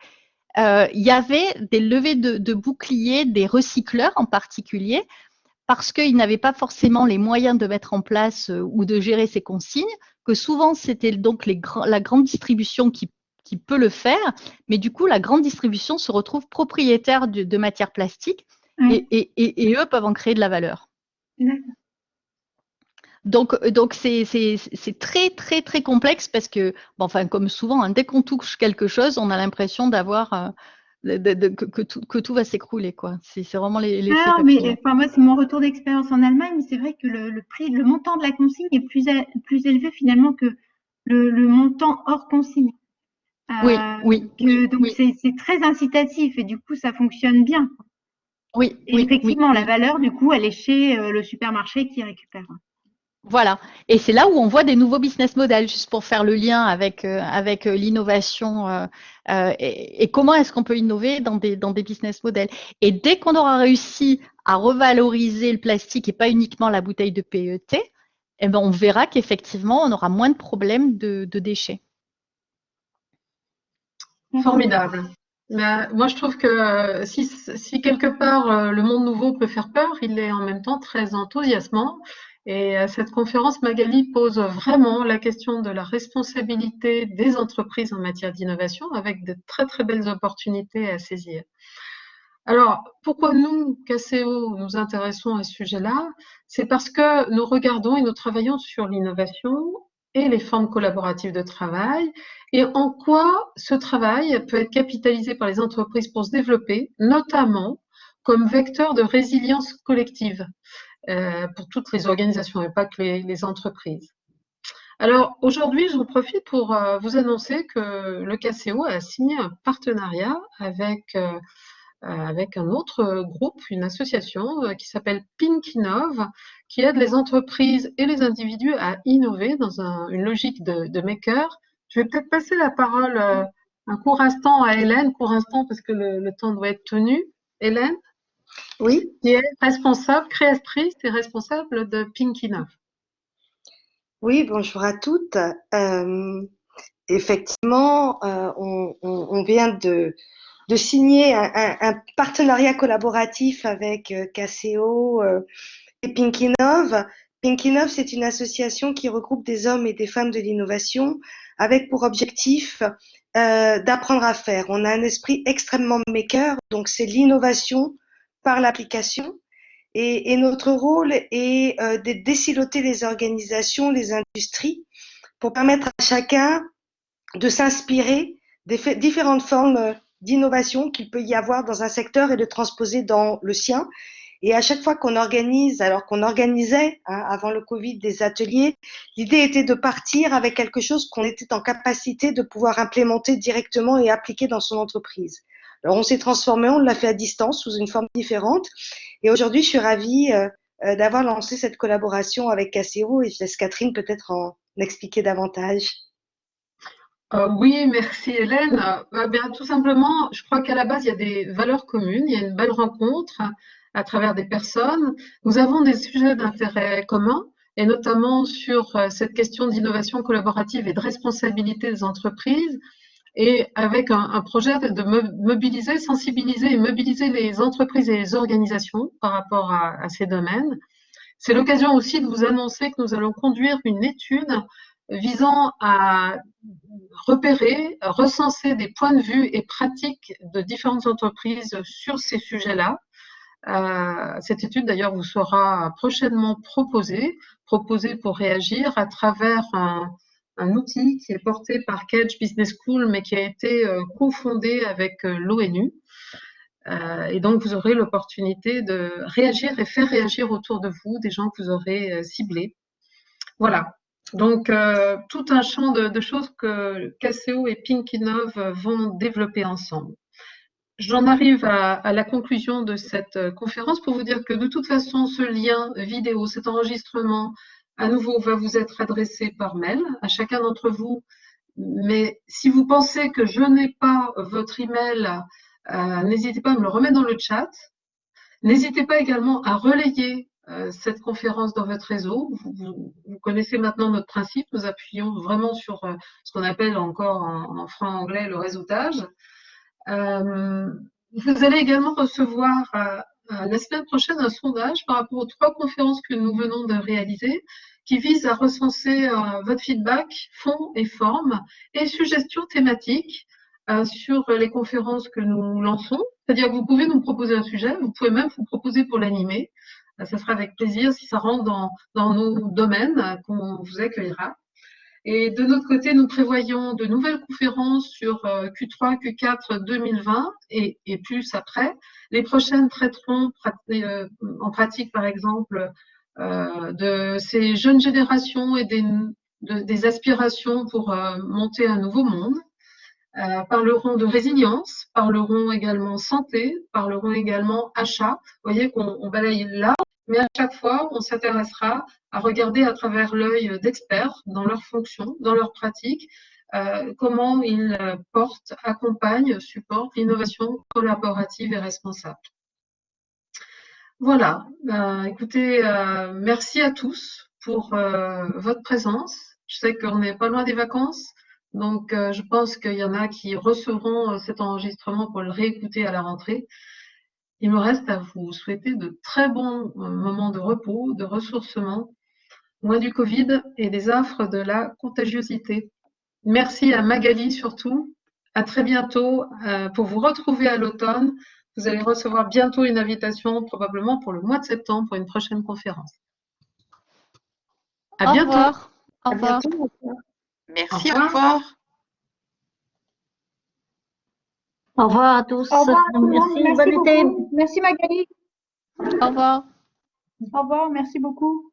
il y avait des levées de boucliers, des recycleurs en particulier, parce qu'ils n'avaient pas forcément les moyens de mettre en place ou de gérer ces consignes, que souvent c'était donc la grande distribution qui peut le faire, mais du coup la grande distribution se retrouve propriétaire de matières plastiques Ouais. et eux peuvent en créer de la valeur. Donc c'est très très très complexe parce que, bon, enfin comme souvent, hein, dès qu'on touche quelque chose, on a l'impression d'avoir que tout va s'écrouler, quoi. C'est vraiment l'effet Non, mais papillon. enfin, moi, c'est mon retour d'expérience en Allemagne. C'est vrai que le prix, le montant de la consigne est plus élevé finalement que le montant hors consigne. Oui, oui, oui, Donc, oui, c'est très incitatif et du coup, ça fonctionne bien. oui, Et oui, oui, effectivement, la oui. valeur, du coup, elle est chez le supermarché qui récupère. Voilà. Et c'est là où on voit des nouveaux business models, juste pour faire le lien avec l'innovation et comment est-ce qu'on peut innover dans des business models. Et dès qu'on aura réussi à revaloriser le plastique et pas uniquement la bouteille de PET, eh ben on verra qu'effectivement, on aura moins de problèmes de déchets. Formidable. Mais, moi, je trouve que si quelque part le monde nouveau peut faire peur, il est en même temps très enthousiasmant. Et cette conférence, Magali pose vraiment la question de la responsabilité des entreprises en matière d'innovation avec de très très belles opportunités à saisir. Alors, pourquoi nous, KCO, nous intéressons à ce sujet-là? C'est parce que nous regardons et nous travaillons sur l'innovation et les formes collaboratives de travail et en quoi ce travail peut être capitalisé par les entreprises pour se développer, notamment comme vecteur de résilience collective pour toutes les organisations et pas que les entreprises. Alors aujourd'hui, j'en profite pour vous annoncer que le KCO a signé un partenariat avec un autre groupe, une association qui s'appelle Pinkinov, qui aide les entreprises et les individus à innover dans une logique de maker. Je vais peut-être passer la parole un court instant à Hélène, court instant parce que le temps doit être tenu. Hélène, Oui, qui est responsable, créatrice et responsable de Pinkinov. oui, bonjour à toutes. Effectivement, on vient de signer un partenariat collaboratif avec KCO et Pinkinov. Pinkinov, c'est une association qui regroupe des hommes et des femmes de l'innovation avec pour objectif d'apprendre à faire. On a un esprit extrêmement maker, donc c'est l'innovation par l'application. Et notre rôle est de désiloter les organisations, les industries, pour permettre à chacun de s'inspirer des différentes formes d'innovation qu'il peut y avoir dans un secteur et de transposer dans le sien. Et à chaque fois qu'on organise, alors qu'on organisait avant le Covid des ateliers, l'idée était de partir avec quelque chose qu'on était en capacité de pouvoir implémenter directement et appliquer dans son entreprise. Alors on s'est transformé, on l'a fait à distance sous une forme différente. Et aujourd'hui, je suis ravie d'avoir lancé cette collaboration avec KCO, et je laisse Catherine peut-être en expliquer davantage. Oui, merci Hélène. Bien, tout simplement, je crois qu'à la base, il y a des valeurs communes, il y a une belle rencontre à travers des personnes. Nous avons des sujets d'intérêt commun, et notamment sur cette question d'innovation collaborative et de responsabilité des entreprises, et avec un projet de mobiliser, sensibiliser et mobiliser les entreprises et les organisations par rapport à ces domaines. C'est l'occasion aussi de vous annoncer que nous allons conduire une étude visant à repérer, recenser des points de vue et pratiques de différentes entreprises sur ces sujets-là. Cette étude, d'ailleurs, vous sera prochainement proposée pour réagir à travers un outil qui est porté par Cage Business School, mais qui a été cofondé avec l'ONU. Et donc, vous aurez l'opportunité de réagir et faire réagir autour de vous des gens que vous aurez ciblés. Voilà. Donc, tout un champ de choses que KCO et Pinkinov vont développer ensemble. J'en arrive à la conclusion de cette conférence pour vous dire que de toute façon, ce lien vidéo, cet enregistrement, à nouveau, va vous être adressé par mail à chacun d'entre vous. Mais si vous pensez que je n'ai pas votre email, n'hésitez pas à me le remettre dans le chat. N'hésitez pas également à relayer cette conférence dans votre réseau. Vous connaissez maintenant notre principe. Nous appuyons vraiment sur ce qu'on appelle encore en franc-anglais le réseautage. Vous allez également recevoir la semaine prochaine un sondage par rapport aux 3 conférences que nous venons de réaliser qui vise à recenser votre feedback, fond et forme et suggestions thématiques sur les conférences que nous lançons. C'est-à-dire que vous pouvez nous proposer un sujet, vous pouvez même vous proposer pour l'animer. Ça sera avec plaisir si ça rentre dans nos domaines qu'on vous accueillera. Et de notre côté, nous prévoyons de nouvelles conférences sur Q3, Q4 2020 et plus après. Les prochaines traiteront en pratique, par exemple, de ces jeunes générations et des aspirations pour monter un nouveau monde. Parleront de résilience, parleront également santé, parleront également achat. Vous voyez qu'on balaye là, mais à chaque fois, on s'intéressera à regarder à travers l'œil d'experts dans leurs fonctions, dans leurs pratiques, comment ils portent, accompagnent, supportent l'innovation collaborative et responsable. Voilà, écoutez, merci à tous pour votre présence. Je sais qu'on n'est pas loin des vacances. Donc, je pense qu'il y en a qui recevront cet enregistrement pour le réécouter à la rentrée. Il me reste à vous souhaiter de très bons moments de repos, de ressourcement, loin du Covid et des affres de la contagiosité. Merci à Magali surtout. À très bientôt pour vous retrouver à l'automne. Vous allez recevoir bientôt une invitation, probablement pour le mois de septembre, pour une prochaine conférence. À bientôt. Au revoir. Au À revoir. bientôt. Merci, Au revoir. au revoir. Au revoir à tous. Au revoir à tout le monde. Merci, Merci bon été. beaucoup. Merci Magali. Au revoir. Au revoir, merci beaucoup.